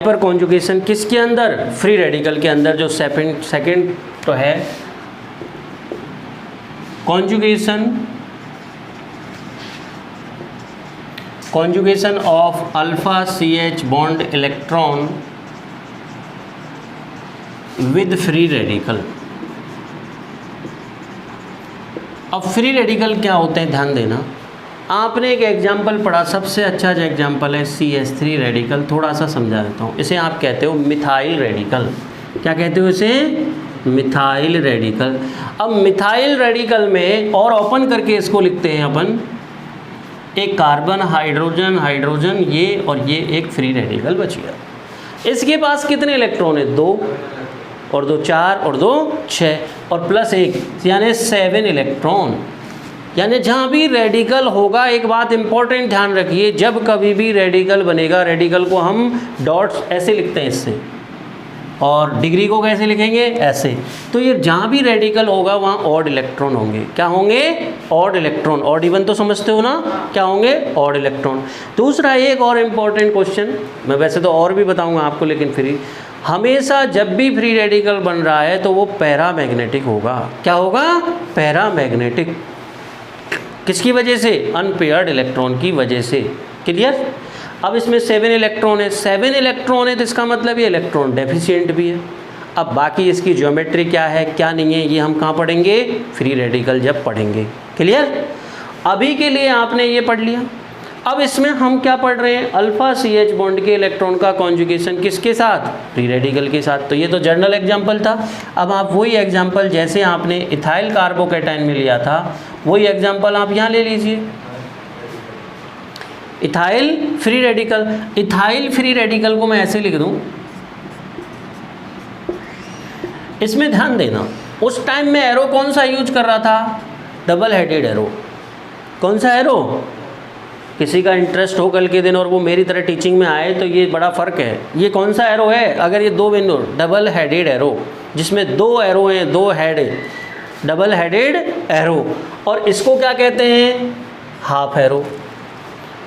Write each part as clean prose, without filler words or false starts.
Hyper conjugation किसके अंदर? Free radical के अंदर। जो सेकंड तो है conjugation of alpha CH bond electron with free radical. अब फ्री रेडिकल क्या होते हैं ध्यान देना। आपने एक एग्जाम्पल पढ़ा, सबसे अच्छा जो एग्जाम्पल है CH3 रेडिकल। थोड़ा सा समझा देता हूँ। इसे आप कहते हो मिथाइल रेडिकल। क्या कहते हो इसे? Methyl radical. अब मिथाइल रेडिकल में और ओपन करके इसको लिखते हैं अपन, एक कार्बन हाइड्रोजन हाइड्रोजन ये और ये एक फ्री रेडिकल बच गया। इसके पास कितने इलेक्ट्रॉन है? 2 और 2 4 और 2 6 और प्लस 1 यानी 7 इलेक्ट्रॉन। यानी जहाँ भी रेडिकल होगा, एक बात इंपॉर्टेंट ध्यान रखिए, जब कभी भी रेडिकल बनेगा, रेडिकल को हम डॉट्स ऐसे लिखते हैं इससे, और डिग्री को कैसे लिखेंगे? ऐसे। तो ये जहाँ भी रेडिकल होगा वहाँ ऑड इलेक्ट्रॉन होंगे। क्या होंगे? Odd electron. ऑड इवन तो समझते हो ना, क्या होंगे? Odd electron. दूसरा एक और इम्पॉर्टेंट क्वेश्चन, मैं वैसे तो और भी बताऊँगा आपको, लेकिन फ्री हमेशा जब भी फ्री रेडिकल बन रहा है तो वो पैरामैग्नेटिक होगा। क्या होगा? पैरामैग्नेटिक। किसकी वजह से? अनपेयर्ड इलेक्ट्रॉन की वजह से। क्लियर? अब इसमें 7 इलेक्ट्रॉन है। 7 इलेक्ट्रॉन है तो इसका मतलब ये इलेक्ट्रॉन डेफिशिएंट भी है। अब बाकी इसकी ज्योमेट्री क्या है क्या नहीं है, ये हम कहाँ पढ़ेंगे? फ्री रेडिकल जब पढ़ेंगे। क्लियर? अभी के लिए आपने ये पढ़ लिया। अब इसमें हम क्या पढ़ रहे हैं? अल्फा CH बॉन्ड के इलेक्ट्रॉन का कॉन्जुगेशन किसके साथ? फ्री रेडिकल के साथ। तो ये तो जनरल एग्जाम्पल था। अब आप वही एग्जाम्पल जैसे आपने इथाइल कार्बोकैटायन में लिया था, वही एग्जाम्पल आप यहाँ ले लीजिए। Ethyl free radical. Ethyl free radical को मैं ऐसे लिख दूं, इसमें ध्यान देना, उस टाइम में एरो कौन सा यूज कर रहा था? Double headed arrow. कौन सा एरो? किसी का इंटरेस्ट हो कल के दिन और वो मेरी तरह टीचिंग में आए तो ये बड़ा फ़र्क है। ये कौन सा एरो है? अगर ये 2 बिंदु, डबल हेडेड एरो, जिसमें 2 एरो हैं, 2 हेड, डबल हेडेड एरो। और इसको क्या कहते हैं? Half arrow.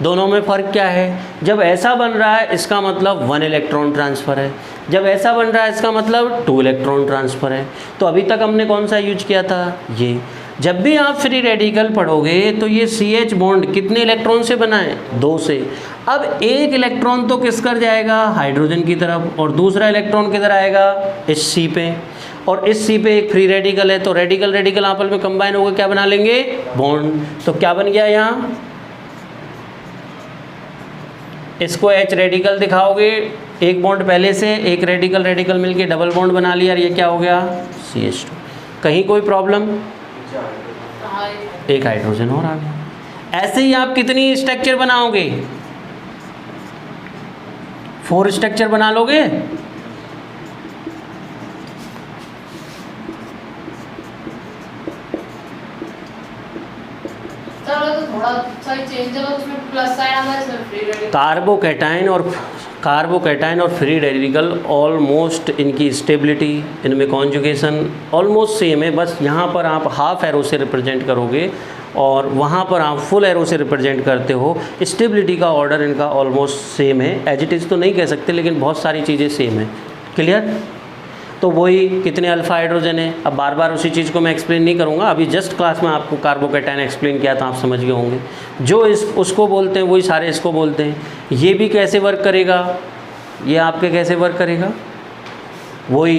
दोनों में फ़र्क क्या है? जब ऐसा बन रहा है इसका मतलब 1 इलेक्ट्रॉन ट्रांसफ़र है, जब ऐसा बन रहा है इसका मतलब 2 इलेक्ट्रॉन ट्रांसफ़र है। तो अभी तक हमने कौन सा यूज किया था? ये। जब भी आप फ्री रेडिकल पढ़ोगे तो ये CH बॉन्ड कितने इलेक्ट्रॉन से बना है? 2 से। अब एक इलेक्ट्रॉन तो किस कर जाएगा? हाइड्रोजन की तरफ, और दूसरा इलेक्ट्रॉन किधर आएगा? इस C पे, और इस C पे एक फ्री रेडिकल है, तो रेडिकल रेडिकल आपस में कंबाइन होकर क्या बना लेंगे? बॉन्ड। तो क्या बन गया यहाँ? इसको H रेडिकल दिखाओगे, एक बॉन्ड पहले से, एक रेडिकल रेडिकल मिलके डबल बॉन्ड बना लिया, और ये क्या हो गया? CH2। कहीं कोई प्रॉब्लम? एक हाइड्रोजन और आ गया। ऐसे ही आप कितनी स्ट्रक्चर बनाओगे? 4 स्ट्रक्चर बना लोगे? कार्बोकैटायन और फ्री रेडिकल ऑलमोस्ट इनकी स्टेबिलिटी, इनमें कॉन्जुगेशन ऑलमोस्ट सेम है। बस यहाँ पर आप हाफ एरो से रिप्रेजेंट करोगे और वहाँ पर आप फुल एरो से रिप्रेजेंट करते हो। स्टेबिलिटी का ऑर्डर इनका ऑलमोस्ट सेम है। एज इट इज़ तो नहीं कह सकते, लेकिन बहुत सारी चीज़ें सेम है। क्लियर? तो वही कितने अल्फा हाइड्रोजन है। अब बार बार उसी चीज़ को मैं एक्सप्लेन नहीं करूँगा। अभी जस्ट क्लास में आपको कार्बोकैटायन एक्सप्लेन किया था, आप समझ गए होंगे। जो उसको बोलते हैं वही सारे इसको बोलते हैं। ये भी कैसे वर्क करेगा? ये आपके कैसे वर्क करेगा? वही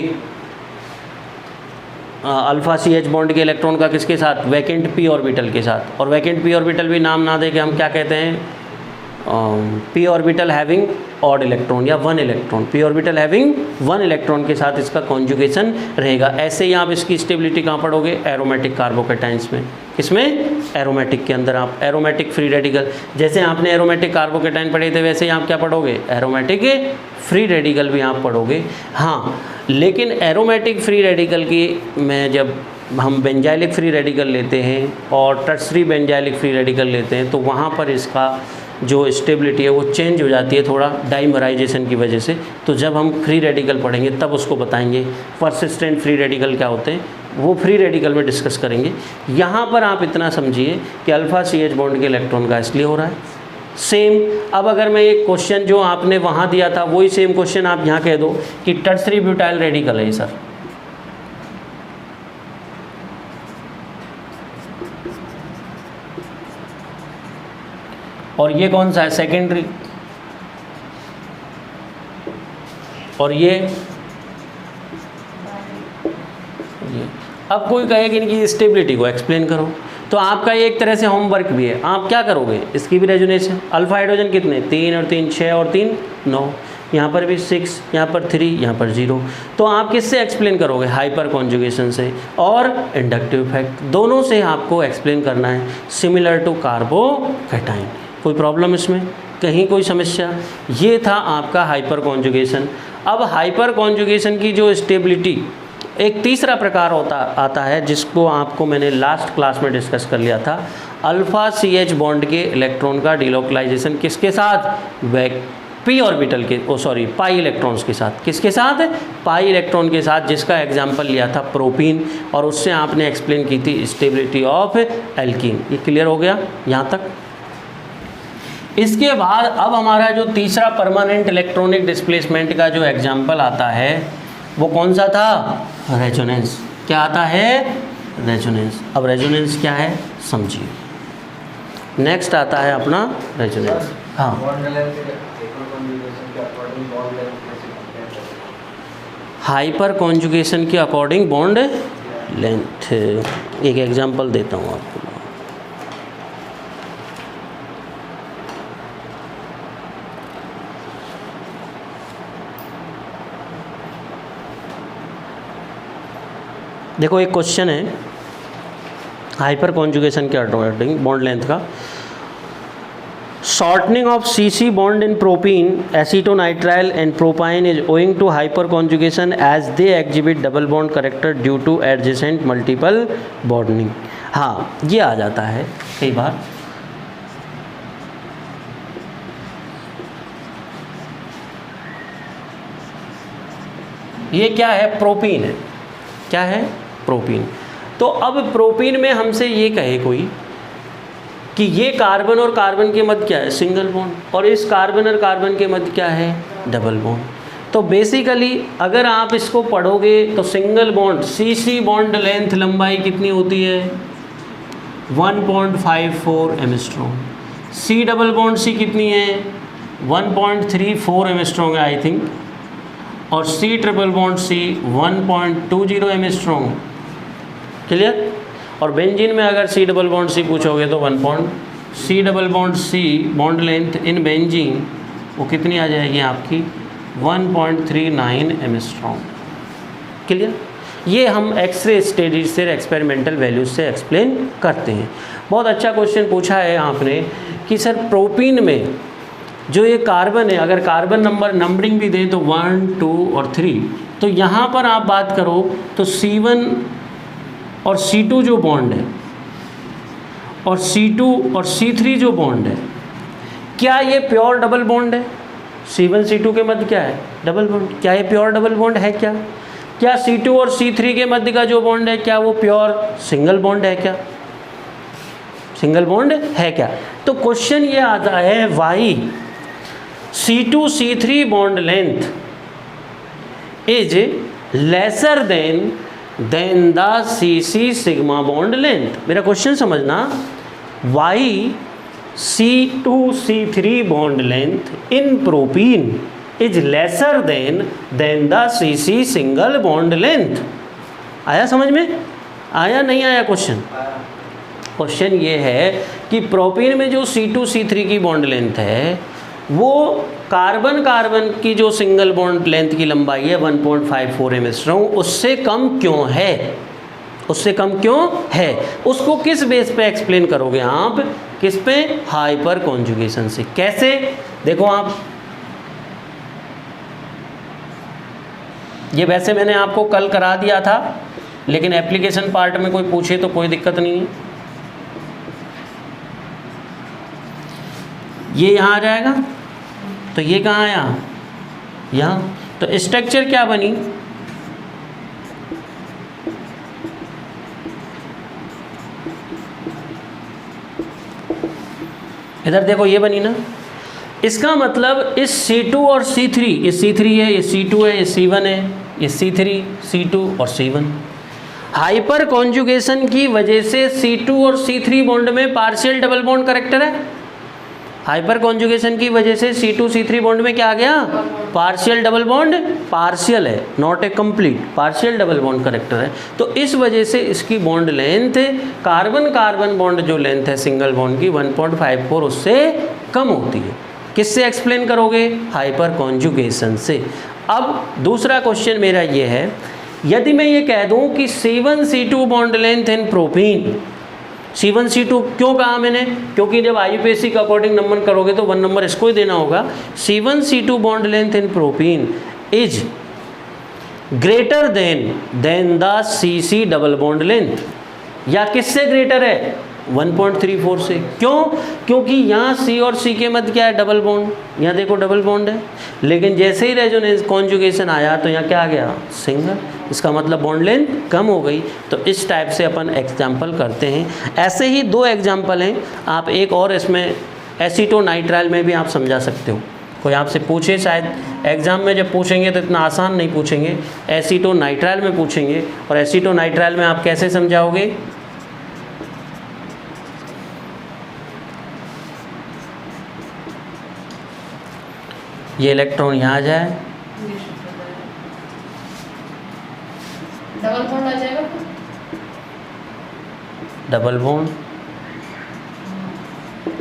अल्फा CH बॉन्ड के इलेक्ट्रॉन का किसके साथ? वैकेंट p ऑर्बिटल के साथ। और वैकेंट p ऑर्बिटल भी नाम ना दे के हम क्या कहते हैं? p orbital having odd electron या 1 electron. p orbital having 1 electron के साथ इसका कॉन्जुगेशन रहेगा। ऐसे ही आप इसकी स्टेबिलिटी कहाँ पढ़ोगे? एरोमेटिक कार्बोकैटायंस में। किसमें? एरोमेटिक के अंदर आप एरोमेटिक फ्री रेडिकल, जैसे आपने एरोमेटिक कार्बोकैटायन पढ़े थे वैसे ही आप क्या पढ़ोगे? एरोमेटिक फ्री रेडिकल भी आप पढ़ोगे। हाँ, लेकिन एरोमेटिक फ्री रेडिकल की में जब हम बेंजाइलिक फ्री रेडिकल लेते हैं और टर्सरी बेंजाइलिक फ्री रेडिकल लेते हैं तो वहाँ पर इसका जो स्टेबिलिटी है वो चेंज हो जाती है थोड़ा डाइमराइजेशन की वजह से। तो जब हम फ्री रेडिकल पढ़ेंगे तब उसको बताएंगे। परसिस्टेंट फ्री रेडिकल क्या होते हैं वो फ्री रेडिकल में डिस्कस करेंगे। यहाँ पर आप इतना समझिए कि अल्फा CH बॉन्ड के इलेक्ट्रॉन का इसलिए हो रहा है सेम अब अगर मैं एक क्वेश्चन जो आपने वहाँ दिया था वही सेम क्वेश्चन आप यहाँ कह दो कि टर्सरी ब्यूटाइल रेडिकल है सर, और ये कौन सा है सेकेंडरी, और ये अब कोई कहेगा इनकी स्टेबिलिटी को एक्सप्लेन करो, तो आपका ये एक तरह से होमवर्क भी है। आप क्या करोगे, इसकी भी रेजोनेशन, अल्फा हाइड्रोजन कितने 3 और 3 6 और 3 9, यहाँ पर भी 6, यहाँ पर 3, यहाँ पर 0, तो आप किससे एक्सप्लेन करोगे, हाइपर कॉन्जुगेशन से और इंडक्टिव इफेक्ट, दोनों से आपको एक्सप्लेन करना है, सिमिलर टू कार्बोकैटायन। कोई प्रॉब्लम इसमें, कहीं कोई समस्या? ये था आपका हाइपर कॉन्जुगेशन। अब हाइपर कॉन्जुगेशन की जो स्टेबिलिटी, एक तीसरा प्रकार आता है जिसको आपको मैंने लास्ट क्लास में डिस्कस कर लिया था, अल्फा CH बॉन्ड के इलेक्ट्रॉन का डिलोकलाइजेशन किसके साथ, पी ऑर्बिटल के पाई इलेक्ट्रॉन्स के साथ, किसके साथ, पाई इलेक्ट्रॉन के साथ, जिसका एग्जाम्पल लिया था प्रोपीन, और उससे आपने एक्सप्लेन की थी स्टेबिलिटी ऑफ एल्कीन। ये क्लियर हो गया यहाँ तक? इसके बाद अब हमारा जो तीसरा परमानेंट इलेक्ट्रॉनिक डिस्प्लेसमेंट का जो एग्जाम्पल आता है वो कौन सा था, रेजोनेंस। क्या आता है, रेजोनेंस। अब रेजोनेंस क्या है समझिए, नेक्स्ट आता है अपना रेजोनेंस। हाँ, हाइपर कॉन्जुगेशन के अकॉर्डिंग बॉन्ड लेंथ, एक एग्जांपल देता हूँ आपको। देखो एक क्वेश्चन है हाइपर कॉन्जुगेशन के अकॉर्डिंग बॉन्ड लेंथ का, shortening of CC bond in propene, acetonitrile and propyne is owing to hyperconjugation as they exhibit double bond character due to adjacent multiple bonding. हाँ, ये आ जाता है कई बार। ये क्या है, प्रोपीन है, क्या है, प्रोपीन। तो अब प्रोपीन में हमसे ये कहे कोई कि ये कार्बन और कार्बन के मध्य क्या है, सिंगल बॉन्ड, और इस कार्बन और कार्बन के मध्य क्या है, डबल बॉन्ड। तो बेसिकली अगर आप इसको पढ़ोगे तो single bond CC bond length लंबाई कितनी होती है, 1.54 Armstrong. C double bond C कितनी है, 1.34 एमस्ट्रॉन्ग है आई थिंक, और C triple bond C 1.20 Armstrong. Clear? और बेंजीन में अगर C डबल बॉन्ड C पूछोगे तो C double bond C bond length in benzene वो कितनी आ जाएगी आपकी, 1.39 एमस्ट्रॉन्ग। क्लियर? ये हम एक्सरे स्टडीज से एक्सपेरिमेंटल वैल्यूज से एक्सप्लेन करते हैं। बहुत अच्छा क्वेश्चन पूछा है आपने कि सर प्रोपीन में जो ये कार्बन है, अगर कार्बन नंबरिंग भी दें तो 1 2 और 3, तो यहाँ पर आप बात करो तो C1 और C2 जो बॉन्ड है और C2 और C3 जो बॉन्ड है, क्या ये प्योर डबल बॉन्ड है? C1 C2 के मध्य क्या है, डबल बॉन्ड। क्या ये प्योर डबल बॉन्ड है? क्या C2 और C3 के मध्य का जो बॉन्ड है क्या वो प्योर सिंगल बॉन्ड है? क्या सिंगल बॉन्ड है क्या? तो क्वेश्चन ये आता है why C2 C3 bond length is lesser than the CC sigma bond length. मेरा क्वेश्चन समझना, why C2 C3 bond length in propene is lesser than the CC single bond length. आया समझ में? आया नहीं आया क्वेश्चन? क्वेश्चन ये है कि प्रोपीन में जो C2 C3 की बॉन्ड लेंथ है वो कार्बन की जो सिंगल बॉन्ड लेंथ की लंबाई है 1.54 एमस्ट्रॉन्ग, उससे कम क्यों है? उससे कम क्यों है? उसको किस बेस पे एक्सप्लेन करोगे आप? किस पे? हाइपर कॉन्जुगेशन से। कैसे? देखो आप, ये वैसे मैंने आपको कल करा दिया था, लेकिन एप्लीकेशन पार्ट में कोई पूछे तो कोई दिक्कत नहीं है। ये यहाँ आ जाएगा, तो ये कहाँ आया, यहाँ। तो स्ट्रक्चर क्या बनी, इधर देखो ये बनी ना, इसका मतलब इस C2 और C3, ये C3 है, ये C2 है, ये C1 है, ये C3, C2 और C1, हाइपर कॉन्जुगेशन की वजह से C2 और C3 बॉन्ड में पार्शियल डबल बॉन्ड करेक्टर है। हाइपर कॉन्जुगेशन की वजह से C2 C3 बॉन्ड में क्या आ गया, पार्शियल डबल बॉन्ड, पार्शियल है, not a complete, partial double bond character है। तो इस वजह से इसकी bond length, carbon carbon bond जो लेंथ है सिंगल बॉन्ड की 1.54 उससे कम होती है। किससे एक्सप्लेन करोगे, हाइपर कॉन्जुगेशन से। अब दूसरा क्वेश्चन मेरा ये है, यदि मैं ये कह दूं कि C1C2 bond length in propene, C1C2 क्यों कहा मैंने, क्योंकि जब IUPAC के अकॉर्डिंग नंबर करोगे तो 1 नंबर इसको ही देना होगा। C1C2 bond length in propene is greater than the CC double bond length, या किससे ग्रेटर है, 1.34 से। क्यों, क्योंकि यहाँ C और C के मध्य क्या है, डबल बॉन्ड, यहाँ देखो डबल बॉन्ड है, लेकिन जैसे ही रेजोनेंस कॉन्जुगेशन आया तो यहाँ क्या आ गया, सिंगल, इसका मतलब बॉन्ड लेंथ कम हो गई। तो इस टाइप से अपन एग्जाम्पल करते हैं। ऐसे ही 2 एग्जाम्पल हैं, आप एक और इसमें एसीटोनाइट्राइल में भी आप समझा सकते हो। कोई आपसे पूछे, शायद एग्ज़ाम में जब पूछेंगे तो इतना आसान नहीं पूछेंगे, एसीटोनाइट्राइल में पूछेंगे। और एसीटोनाइट्राइल में आप कैसे समझाओगे, ये इलेक्ट्रॉन यहाँ आ जाए, डबल बॉन्ड आ जाएगा, डबल बॉन्ड,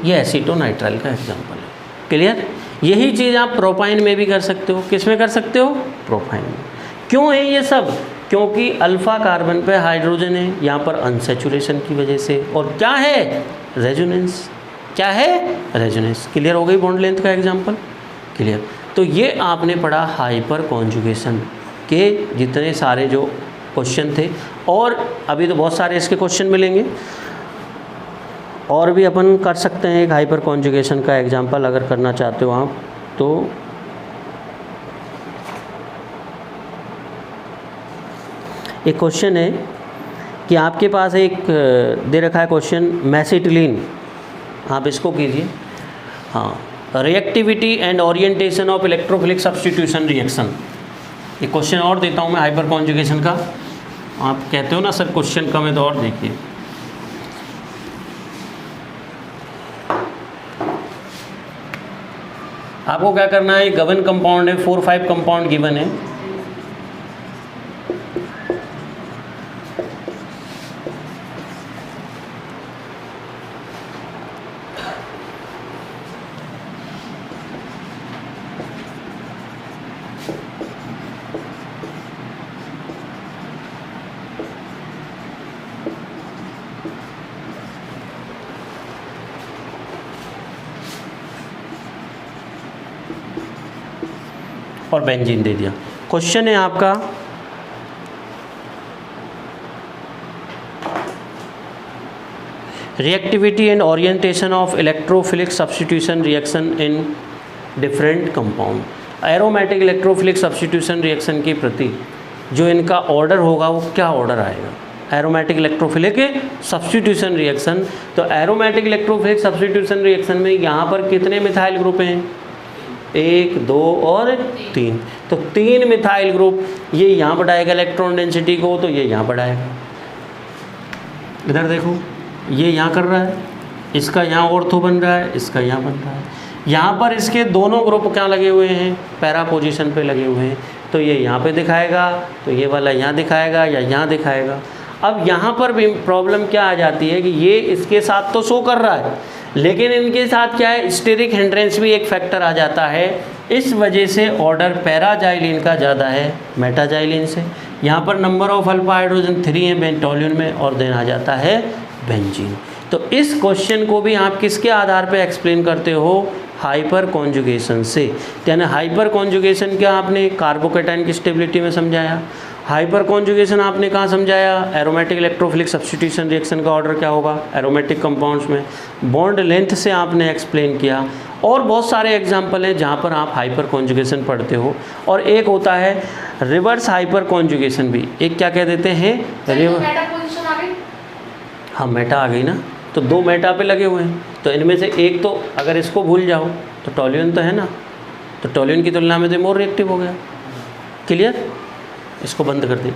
ये एसीटोनाइट्राइल का एग्जांपल है। क्लियर, यही चीज़ आप प्रोपाइन में भी कर सकते हो। किस में कर सकते हो, प्रोपाइन में। क्यों है ये सब, क्योंकि अल्फा कार्बन पे हाइड्रोजन है, यहाँ पर अनसैचुरेशन की वजह से, और क्या है, रेजोनेंस, क्या है, रेजोनेंस। क्लियर हो गई बॉन्ड लेंथ का एग्जांपल, क्लियर। तो ये आपने पढ़ा हाइपर कॉन्जुगेशन के जितने सारे जो क्वेश्चन थे, और अभी तो बहुत सारे इसके क्वेश्चन मिलेंगे, और भी अपन कर सकते हैं एक हाइपर कॉन्जुगेशन का एग्जांपल अगर करना चाहते हो आप तो। एक क्वेश्चन है कि आपके पास एक दे रखा है क्वेश्चन, मैसिटिलीन, आप इसको कीजिए। हाँ, reactivity and orientation of electrophilic substitution reaction. एक क्वेश्चन और देता हूँ मैं हाइपर कॉन्जुगेशन का। आप कहते हो ना सर क्वेश्चन कम है, तो और देखिए, आपको क्या करना है, गिवन कंपाउंड है, 4-5 कंपाउंड गिवन है, और बेंजीन दे दिया। क्वेश्चन है आपका, reactivity and orientation of electrophilic substitution reaction in different compound. Aromatic electrophilic substitution reaction के प्रति जो इनका ऑर्डर होगा वो क्या ऑर्डर आएगा, एरोमेटिक इलेक्ट्रोफिलिक सब्स्टिट्यूशन रिएक्शन। तो एरोमेटिक इलेक्ट्रोफिलिक सब्स्टिट्यूशन रिएक्शन में यहाँ पर कितने मिथाइल ग्रुप हैं, 1, 2 और 3। तो 3 मिथाइल ग्रुप, ये यहाँ बढ़ाएगा इलेक्ट्रॉन डेंसिटी को, तो ये यहाँ बढ़ाएगा। इधर देखो, ये यहाँ कर रहा है, इसका यहाँ ऑर्थो बन रहा है, इसका यहाँ बन रहा है। यहाँ पर इसके दोनों ग्रुप क्या लगे हुए हैं, पैरा पोजीशन पे लगे हुए हैं। तो ये यहाँ पे दिखाएगा, तो ये वाला यहाँ दिखाएगा या यहाँ दिखाएगा। अब यहाँ पर भी प्रॉब्लम क्या आ जाती है कि ये इसके साथ तो शो कर रहा है, लेकिन इनके साथ क्या है, स्टेरिक हिंड्रेंस भी एक फैक्टर आ जाता है। इस वजह से ऑर्डर पैराजाइलिन का ज़्यादा है मेटाजाइलिन से। यहाँ पर नंबर ऑफ अल्फा हाइड्रोजन 3 है बेंटोलियन में, और देन आ जाता है बेंजीन। तो इस क्वेश्चन को भी आप किसके आधार पे एक्सप्लेन करते हो, हाइपर कॉन्जुगेशन से। यानी हाइपर कॉन्जुगेशन क्या आपने कार्बोकेटाइन की स्टेबिलिटी में समझाया, हाइपर कॉन्जुगेशन आपने कहाँ समझाया, एरोमेटिक इलेक्ट्रोफिलिक सब्स्टिट्यूशन रिएक्शन का ऑर्डर क्या होगा एरोमेटिक कंपाउंड्स में, बॉन्ड लेंथ से आपने एक्सप्लेन किया। और बहुत सारे एग्जाम्पल हैं जहाँ पर आप हाइपर कॉन्जुगेशन पढ़ते हो। और एक होता है रिवर्स हाइपर कॉन्जुगेशन भी, एक क्या कह देते हैं, मेटा पोजीशन आ गई, हाँ मेटा आ गई ना, तो 2 मेटा पे लगे हुए हैं, तो इनमें से एक तो अगर इसको भूल जाओ तो टॉल्यून तो है ना, तो टॉल्यून की तुलना में तो मोर रिएक्टिव हो गया। क्लियर? इसको बंद कर दें।